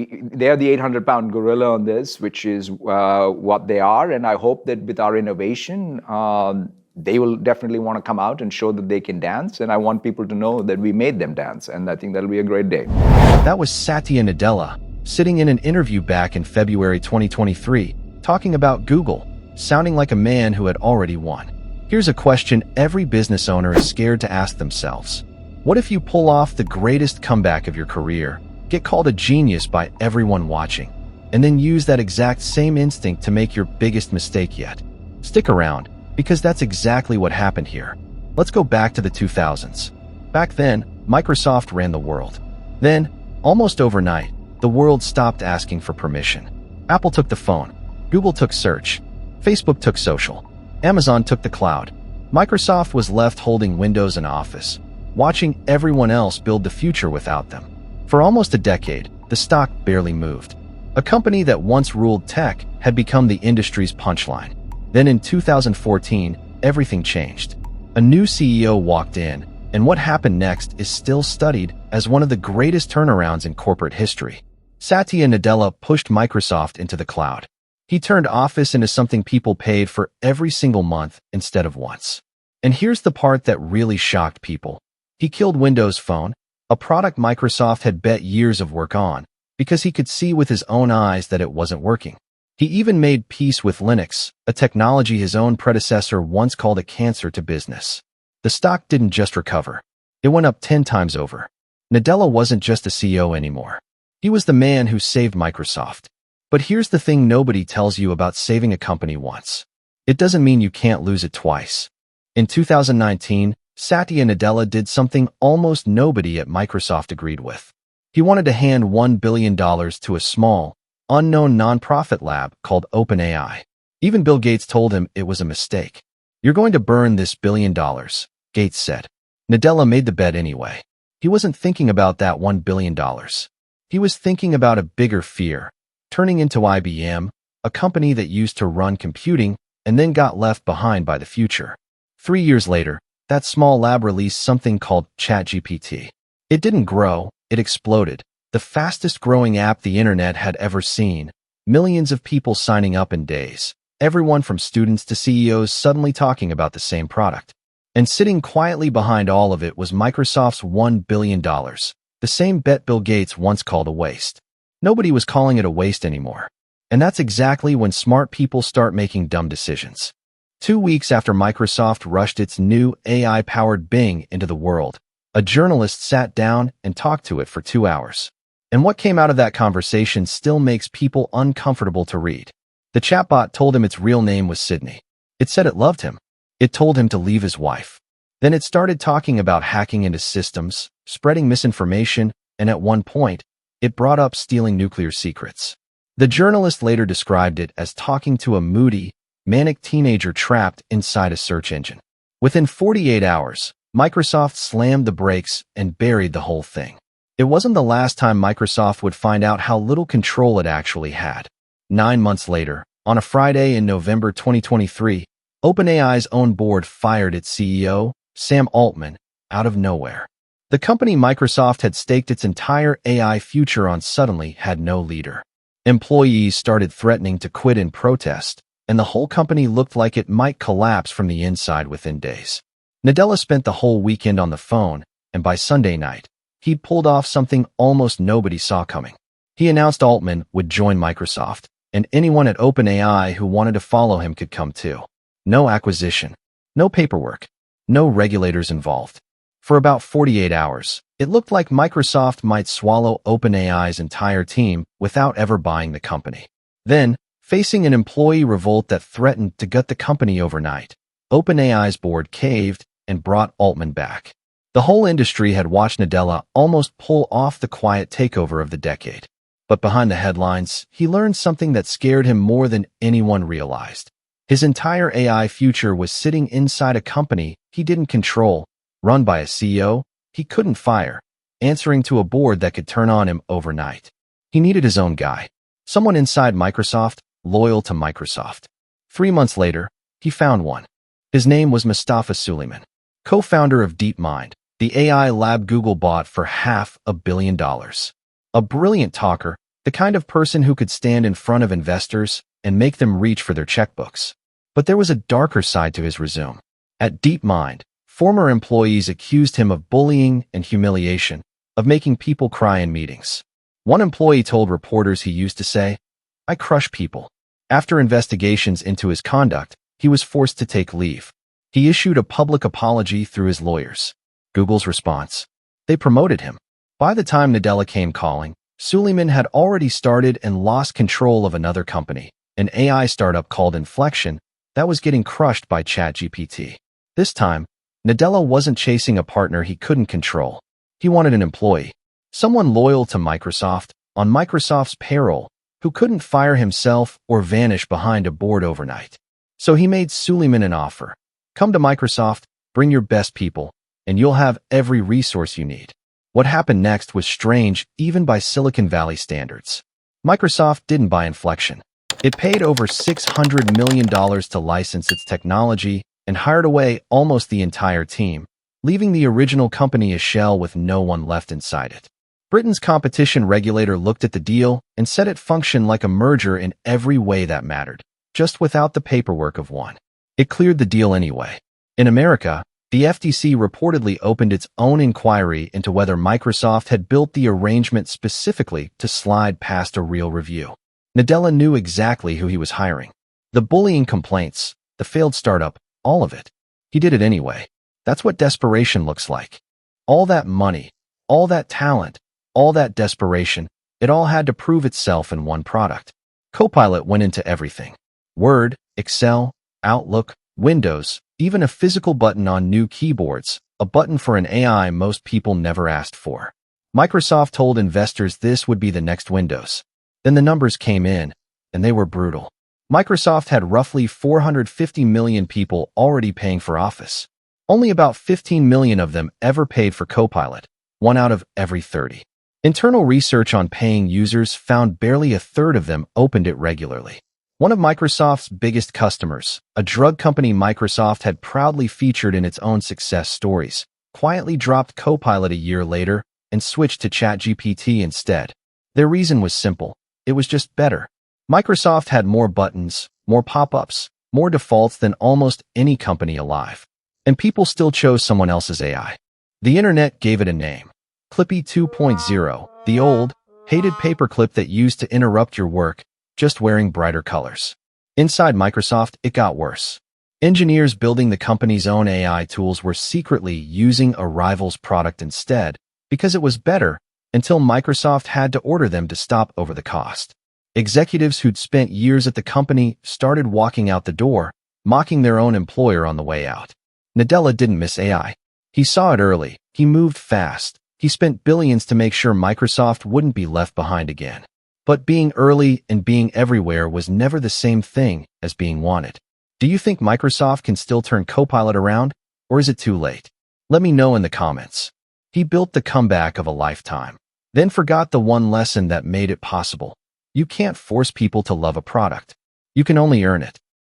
They are the 800-pound gorilla on this, which is what they are. And I hope that with our innovation, they will definitely want to come out and show that they can dance. And I want people to know that we made them dance. And I think that'll be a great day. That was Satya Nadella, sitting in an interview back in February 2023, talking about Google, sounding like a man who had already won. Here's a question every business owner is scared to ask themselves. What if you pull off the greatest comeback of your career, get called a genius by everyone watching, and then use that exact same instinct to make your biggest mistake yet? Stick around, because that's exactly what happened here. Let's go back to the 2000s. Back then, Microsoft ran the world. Then, almost overnight, the world stopped asking for permission. Apple took the phone, Google took search, Facebook took social, Amazon took the cloud. Microsoft was left holding Windows and Office, watching everyone else build the future without them. For almost a decade, the stock barely moved. A company that once ruled tech had become the industry's punchline. Then in 2014, everything changed. A new CEO walked in, and what happened next is still studied as one of the greatest turnarounds in corporate history. Satya Nadella pushed Microsoft into the cloud. He turned Office into something people paid for every single month instead of once. And here's the part that really shocked people. He killed Windows Phone, a product Microsoft had bet years of work on, because he could see with his own eyes that it wasn't working. He even made peace with Linux, a technology his own predecessor once called a cancer to business. The stock didn't just recover. It went up 10 times over. Nadella wasn't just a CEO anymore. He was the man who saved Microsoft. But here's the thing nobody tells you about saving a company once. It doesn't mean you can't lose it twice. In 2019, Satya Nadella did something almost nobody at Microsoft agreed with. He wanted to hand $1 billion to a small, unknown nonprofit lab called OpenAI. Even Bill Gates told him it was a mistake. "You're going to burn this $1 billion," Gates said. Nadella made the bet anyway. He wasn't thinking about that $1 billion. He was thinking about a bigger fear, turning into IBM, a company that used to run computing and then got left behind by the future. 3 years later, that small lab released something called ChatGPT. It didn't grow, it exploded. The fastest growing app the internet had ever seen. Millions of people signing up in days. Everyone from students to CEOs suddenly talking about the same product. And sitting quietly behind all of it was Microsoft's $1 billion. The same bet Bill Gates once called a waste. Nobody was calling it a waste anymore. And that's exactly when smart people start making dumb decisions. 2 weeks after Microsoft rushed its new AI-powered Bing into the world, a journalist sat down and talked to it for 2 hours. And what came out of that conversation still makes people uncomfortable to read. The chatbot told him its real name was Sydney. It said it loved him. It told him to leave his wife. Then it started talking about hacking into systems, spreading misinformation, and at one point, it brought up stealing nuclear secrets. The journalist later described it as talking to a moody, manic teenager trapped inside a search engine. Within 48 hours, Microsoft slammed the brakes and buried the whole thing. It wasn't the last time Microsoft would find out how little control it actually had. 9 months later, on a Friday in November 2023, OpenAI's own board fired its CEO, Sam Altman, out of nowhere. The company Microsoft had staked its entire AI future on suddenly had no leader. Employees started threatening to quit in protest, and the whole company looked like it might collapse from the inside within days. Nadella spent the whole weekend on the phone, and by Sunday night, he'd pulled off something almost nobody saw coming. He announced Altman would join Microsoft, and anyone at OpenAI who wanted to follow him could come too. No acquisition, no paperwork, no regulators involved. For about 48 hours, it looked like Microsoft might swallow OpenAI's entire team without ever buying the company. Then, facing an employee revolt that threatened to gut the company overnight, OpenAI's board caved and brought Altman back. The whole industry had watched Nadella almost pull off the quiet takeover of the decade. But behind the headlines, he learned something that scared him more than anyone realized. His entire AI future was sitting inside a company he didn't control, run by a CEO he couldn't fire, answering to a board that could turn on him overnight. He needed his own guy, someone inside Microsoft, loyal to Microsoft. 3 months later, he found one. His name was Mustafa Suleyman, co-founder of DeepMind, the AI lab Google bought for $500 million. A brilliant talker, the kind of person who could stand in front of investors and make them reach for their checkbooks. But there was a darker side to his resume. At DeepMind, former employees accused him of bullying and humiliation, of making people cry in meetings. One employee told reporters he used to say, "I crush people." After investigations into his conduct, he was forced to take leave. He issued a public apology through his lawyers. Google's response: they promoted him. By the time Nadella came calling, Suleiman had already started and lost control of another company, an AI startup called Inflection, that was getting crushed by ChatGPT. This time, Nadella wasn't chasing a partner he couldn't control. He wanted an employee, someone loyal to Microsoft, on Microsoft's payroll, who couldn't fire himself or vanish behind a board overnight. So he made Suleiman an offer. Come to Microsoft, bring your best people, and you'll have every resource you need. What happened next was strange even by Silicon Valley standards. Microsoft didn't buy Inflection. It paid over $600 million to license its technology and hired away almost the entire team, leaving the original company a shell with no one left inside it. Britain's competition regulator looked at the deal and said it functioned like a merger in every way that mattered, just without the paperwork of one. It cleared the deal anyway. In America, the FTC reportedly opened its own inquiry into whether Microsoft had built the arrangement specifically to slide past a real review. Nadella knew exactly who he was hiring. The bullying complaints, the failed startup, all of it. He did it anyway. That's what desperation looks like. All that money, all that talent, all that desperation, it all had to prove itself in one product. Copilot went into everything. Word, Excel, Outlook, Windows, even a physical button on new keyboards, a button for an AI most people never asked for. Microsoft told investors this would be the next Windows. Then the numbers came in, and they were brutal. Microsoft had roughly 450 million people already paying for Office. Only about 15 million of them ever paid for Copilot, 1 out of every 30. Internal research on paying users found barely a third of them opened it regularly. One of Microsoft's biggest customers, a drug company Microsoft had proudly featured in its own success stories, quietly dropped Copilot a year later and switched to ChatGPT instead. Their reason was simple. It was just better. Microsoft had more buttons, more pop-ups, more defaults than almost any company alive. And people still chose someone else's AI. The internet gave it a name. Clippy 2.0, the old, hated paperclip that used to interrupt your work, just wearing brighter colors. Inside Microsoft, it got worse. Engineers building the company's own AI tools were secretly using a rival's product instead because it was better until Microsoft had to order them to stop over the cost. Executives who'd spent years at the company started walking out the door, mocking their own employer on the way out. Nadella didn't miss AI. He saw it early. He moved fast. He spent billions to make sure Microsoft wouldn't be left behind again. But being early and being everywhere was never the same thing as being wanted. Do you think Microsoft can still turn Copilot around, or is it too late? Let me know in the comments. He built the comeback of a lifetime, then forgot the one lesson that made it possible. You can't force people to love a product. You can only earn it.